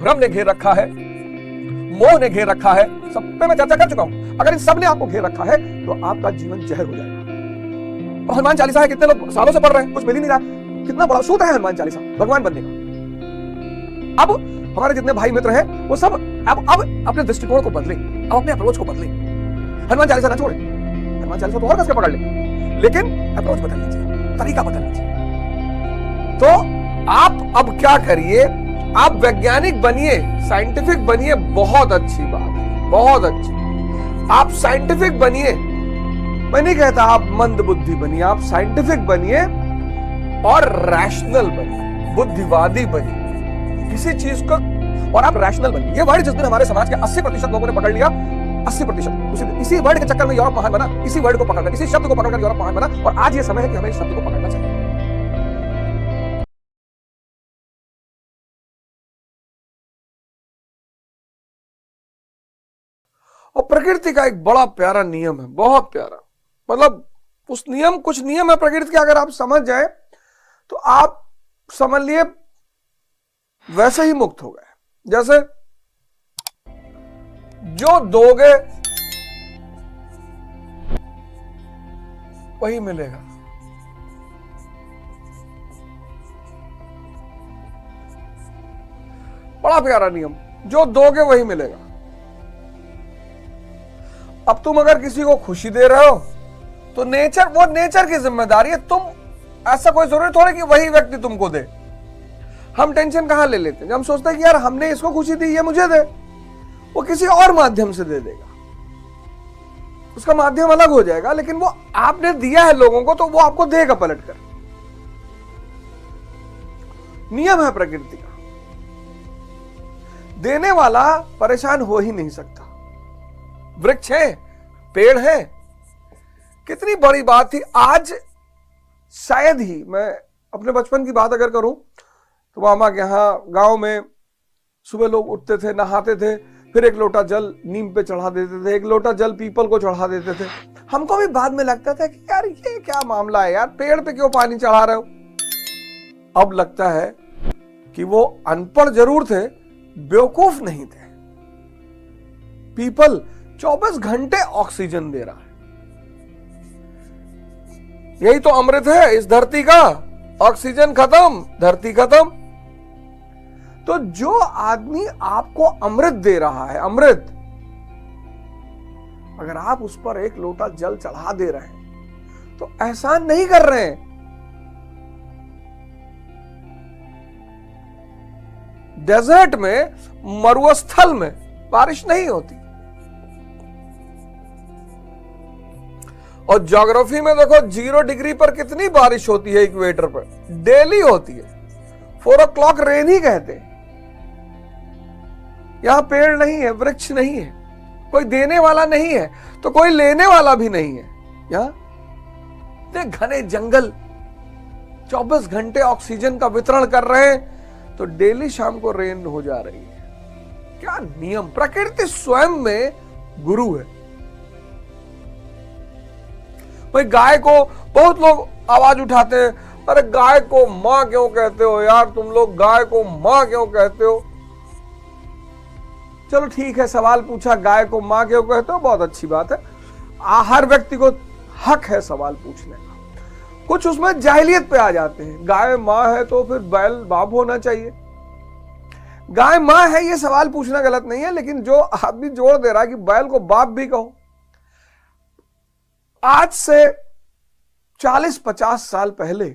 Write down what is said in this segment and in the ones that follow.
भ्रम ने घेर रखा है, मोह ने घेर रखा है, सब पे मैं चर्चा कर चुका हूं। अगर इन सब ने आपको घेर रखा है तो आपका जीवन जहर हो जाएगा। और हनुमान चालीसा है, कितने लोग सालों से पढ़ रहे हैं, कुछ मिल ही नहीं रहा। कितना बड़ा सूत्र है हनुमान चालीसा भगवान बनने का। अब हमारे जितने भाई मित्र हैं वो सब अब अपने दृष्टिकोण को बदलें, अब अपने अप्रोच को बदलें। हनुमान चालीसा ना छोड़ें, हनुमान चालीसा तो और कसके पकड़ लें, लेकिन अप्रोच बदल लीजिए, तरीका बदल लीजिए। तो आप अब क्या करिए, आप वैज्ञानिक बनिए, साइंटिफिक बनिए, बहुत अच्छी बात है, बहुत अच्छी। आप साइंटिफिक बनिए, मैं नहीं कहता आप मंद बुद्धि बनिए, आप साइंटिफिक बनिए और रैशनल बनिए, बुद्धिवादी बनिए किसी चीज को, और आप रैशनल बनिए। ये वर्ड जिस दिन हमारे समाज के 80% लोगों ने पकड़ लिया, 80%, इसी वर्ड के चक्कर में यूरोप महान बना, इसी वर्ड को पकड़कर, इसी शब्द को पकड़कर यूरोप महान बना। और आज ये समय है कि हमें इस शब्द को पकड़ना चाहिए। और प्रकृति का एक बड़ा प्यारा नियम है, बहुत प्यारा, मतलब उस नियम, कुछ नियम है प्रकृति के, अगर आप समझ जाए तो आप समझ लिए वैसे ही मुक्त हो गए। जैसे जो दोगे वही मिलेगा। बड़ा प्यारा नियम, जो दोगे वही मिलेगा। अब तुम अगर किसी को खुशी दे रहे हो तो वो नेचर की जिम्मेदारी है। तुम, ऐसा कोई जरूरी थोड़ी कि वही व्यक्ति तुमको दे। हम टेंशन कहां ले लेते हैं जब हम सोचते हैं कि यार हमने इसको खुशी दी, ये मुझे दे। वो किसी और माध्यम से दे देगा, उसका माध्यम अलग हो जाएगा, लेकिन वो आपने दिया है लोगों को तो वो आपको देगा पलट कर। नियम है प्रकृति का, देने वाला परेशान हो ही नहीं सकता। वृक्ष है, पेड़ है, कितनी बड़ी बात थी। आज शायद ही, मैं अपने बचपन की बात अगर करूं तो मामा के यहाँ गांव में सुबह लोग उठते थे, नहाते थे, फिर एक लोटा जल नीम पे चढ़ा देते थे, एक लोटा जल पीपल को चढ़ा देते थे। हमको भी बाद में लगता था कि यार ये क्या मामला है यार, पेड़ पे क्यों पानी चढ़ा रहे हो। अब लगता है कि वो अनपढ़ जरूर थे, बेवकूफ नहीं थे। पीपल 24 घंटे ऑक्सीजन दे रहा है, यही तो अमृत है इस धरती का। ऑक्सीजन खत्म, धरती खत्म। तो जो आदमी आपको अमृत दे रहा है, अमृत, अगर आप उस पर एक लोटा जल चढ़ा दे रहे हैं तो एहसान नहीं कर रहे हैं। डेजर्ट में, मरुस्थल में बारिश नहीं होती, और ज्योग्राफी में देखो 0 डिग्री पर कितनी बारिश होती है, इक्वेटर पर डेली होती है। 4 o'clock रेन ही कहते हैं। यहां पेड़ नहीं है, वृक्ष नहीं है, कोई देने वाला नहीं है तो कोई लेने वाला भी नहीं है। यहां घने जंगल 24 घंटे ऑक्सीजन का वितरण कर रहे हैं, तो डेली शाम को रेन हो जा रही है। क्या नियम! प्रकृति स्वयं में गुरु है। भाई गाय को बहुत लोग आवाज उठाते हैं, अरे गाय को मां क्यों कहते हो यार, तुम लोग गाय को मां क्यों कहते हो। चलो ठीक है, सवाल पूछा, गाय को मां क्यों कहते हो, बहुत अच्छी बात है। हर व्यक्ति को हक है सवाल पूछने का। कुछ उसमें जाहिलियत पे आ जाते हैं, गाय मां है तो फिर बैल बाप होना चाहिए। गाय मां है ये सवाल पूछना गलत नहीं है, लेकिन जो आदमी जोड़ दे रहा है कि बैल को बाप भी कहो। आज से 40-50 साल पहले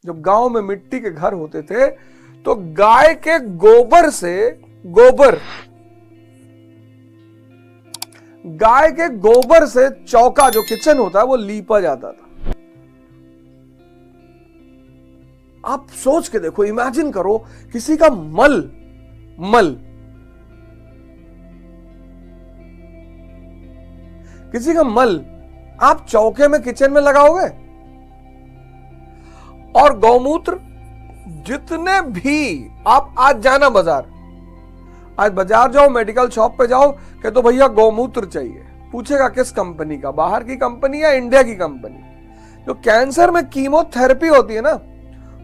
जब गांव में मिट्टी के घर होते थे तो गाय के गोबर से, गाय के गोबर से चौका जो किचन होता है वो लीपा जाता था। आप सोच के देखो, इमेजिन करो किसी का मल किसी का मल आप चौके में, किचन में लगाओगे। और गौमूत्र, जितने भी आप आज जाना बाजार, आज बाजार जाओ, मेडिकल शॉप पे जाओ, कह तो भैया गौमूत्र चाहिए, पूछेगा किस कंपनी का, बाहर की कंपनी या इंडिया की कंपनी। जो कैंसर में कीमोथेरेपी होती है ना,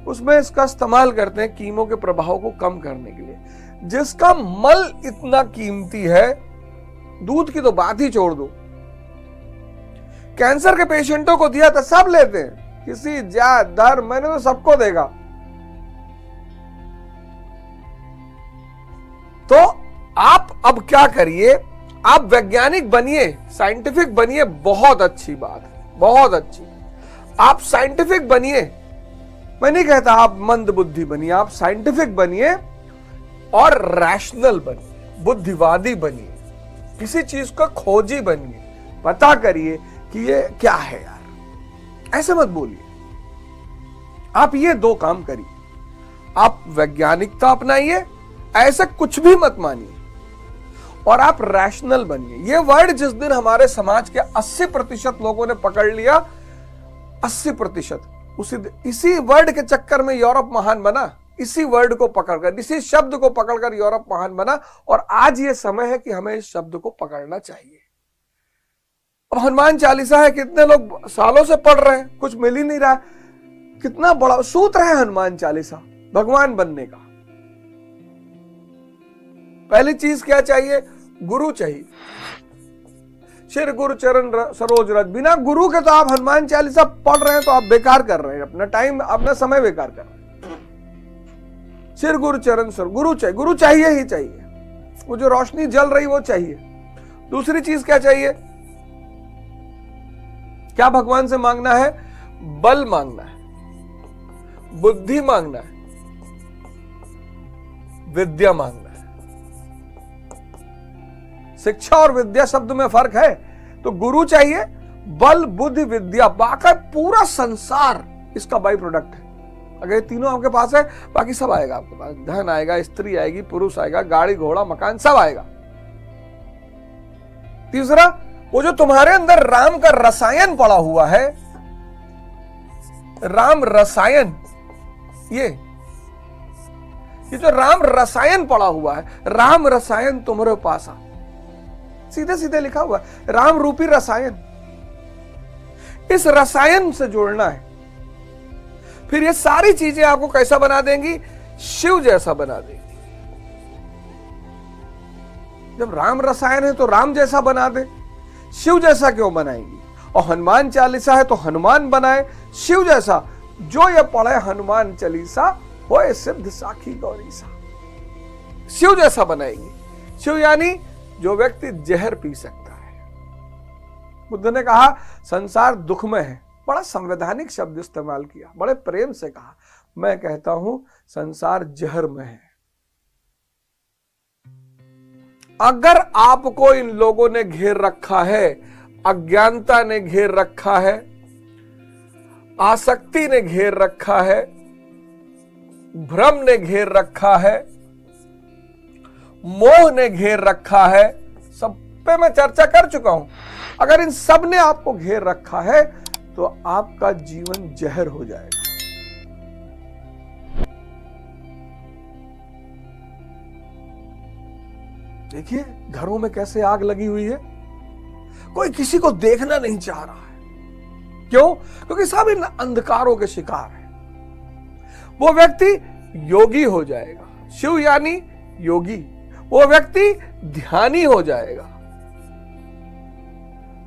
उसमें इसका इस्तेमाल करते हैं कीमो के प्रभाव को कम करने के लिए। जिसका मल इतना कीमती है, दूध की तो बात ही छोड़ दो। कैंसर के पेशेंटों को दिया तो सब लेते हैं, किसी जात धर्म, मैंने तो सबको देगा। तो आप अब क्या करिए, आप वैज्ञानिक बनिए, साइंटिफिक बनिए, बहुत अच्छी बात है, बहुत अच्छी। आप साइंटिफिक बनिए, मैं नहीं कहता आप मंद बुद्धि बनिए, आप साइंटिफिक बनिए और रैशनल बनिए, बुद्धिवादी बनिए, किसी चीज का खोजी बनिए, पता करिए कि ये क्या है यार। ऐसे मत बोलिए। आप ये दो काम करिए, आप वैज्ञानिकता अपनाइए, ऐसे कुछ भी मत मानिए, और आप रैशनल बनिए। ये वर्ड जिस दिन हमारे समाज के 80% लोगों ने पकड़ लिया, 80%, इसी वर्ड के चक्कर में यूरोप महान बना, इसी वर्ड को पकड़कर, इसी शब्द को पकड़कर यूरोप महान बना। और आज ये समय है कि हमें इस शब्द को पकड़ना चाहिए। अब हनुमान चालीसा है, कितने लोग सालों से पढ़ रहे हैं, कुछ मिल ही नहीं रहा। कितना बड़ा सूत्र है हनुमान चालीसा भगवान बनने का। पहली चीज क्या चाहिए? गुरु चाहिए। श्री गुरु चरण सरोज रज। बिना गुरु के तो आप हनुमान चालीसा पढ़ रहे हैं तो आप बेकार कर रहे हैं, अपना टाइम, अपना समय बेकार कर रहे हैं। श्री गुरु चरण सर, गुरु चाहिए ही चाहिए। वो जो रोशनी जल रही वो चाहिए। दूसरी चीज क्या चाहिए? क्या भगवान से मांगना है? बल मांगना है, बुद्धि मांगना है, विद्या मांगना है। शिक्षा और विद्या शब्द में फर्क है। तो गुरु चाहिए, बल, बुद्धि, विद्या, बाकी पूरा संसार इसका बाई प्रोडक्ट है। अगर ये तीनों आपके पास है, बाकी सब आएगा आपके पास। धन आएगा, स्त्री आएगी, पुरुष आएगा, गाड़ी घोड़ा मकान सब आएगा। तीसरा, वो जो तुम्हारे अंदर राम का रसायन पड़ा हुआ है, राम रसायन, ये जो राम रसायन पड़ा हुआ है, राम रसायन तुम्हारे पास आ, सीधे सीधे लिखा हुआ है, राम रूपी रसायन। इस रसायन से जोड़ना है। फिर ये सारी चीजें आपको कैसा बना देंगी? शिव जैसा बना देंगी। जब राम रसायन है तो राम जैसा बना दे, शिव जैसा क्यों बनाएंगी? और हनुमान चालीसा है तो हनुमान बनाए, शिव जैसा। जो ये पढ़े हनुमान चालीसा होए सिद्ध साखी गौरीसा, शिव जैसा बनाएंगे। शिव यानी जो व्यक्ति जहर पी सकता है। बुद्ध ने कहा संसार दुख में है, बड़ा संवैधानिक शब्द इस्तेमाल किया, बड़े प्रेम से कहा। मैं कहता हूं संसार जहर में है। अगर आपको इन लोगों ने घेर रखा है, अज्ञानता ने घेर रखा है, आसक्ति ने घेर रखा है, भ्रम ने घेर रखा है, मोह ने घेर रखा है, सब पे मैं चर्चा कर चुका हूं। अगर इन सब ने आपको घेर रखा है तो आपका जीवन जहर हो जाएगा। देखिए घरों में कैसे आग लगी हुई है, कोई किसी को देखना नहीं चाह रहा है। क्यों? क्योंकि सब इन अंधकारों के शिकार है। वो व्यक्ति योगी हो जाएगा, शिव यानी योगी। वो व्यक्ति ध्यानी हो जाएगा।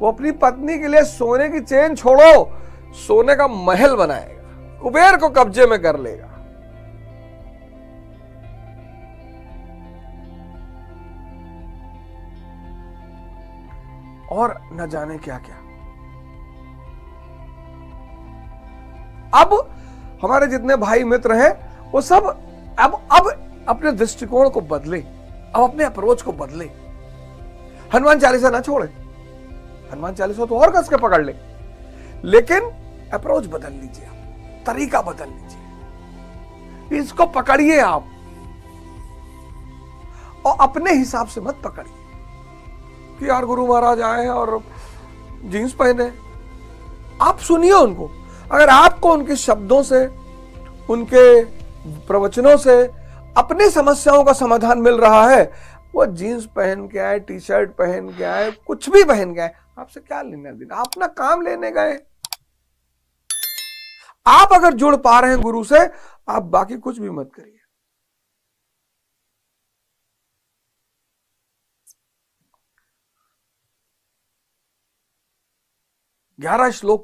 वो अपनी पत्नी के लिए सोने की चेन छोड़ो, सोने का महल बनाएगा, कुबेर को कब्जे में कर लेगा। और न जाने क्या क्या। अब हमारे जितने भाई मित्र हैं वो सब अब अपने दृष्टिकोण को बदले, अब अपने अप्रोच को बदले। हनुमान चालीसा ना छोड़े, हनुमान चालीसा तो और कस के पकड़ ले, लेकिन अप्रोच बदल लीजिए, आप तरीका बदल लीजिए, इसको पकड़िए आप, और अपने हिसाब से मत पकड़िए कि यार गुरु महाराज आए हैं और जीन्स पहने। आप सुनिए उनको। अगर आपको उनके शब्दों से, उनके प्रवचनों से अपनी समस्याओं का समाधान मिल रहा है, वो जीन्स पहन के आए, टी शर्ट पहन के आए, कुछ भी पहन के आए, आपसे क्या लेना देना? आप अपना काम लेने गए। आप अगर जुड़ पा रहे हैं गुरु से, आप बाकी कुछ भी मत करिए। 11 श्लोक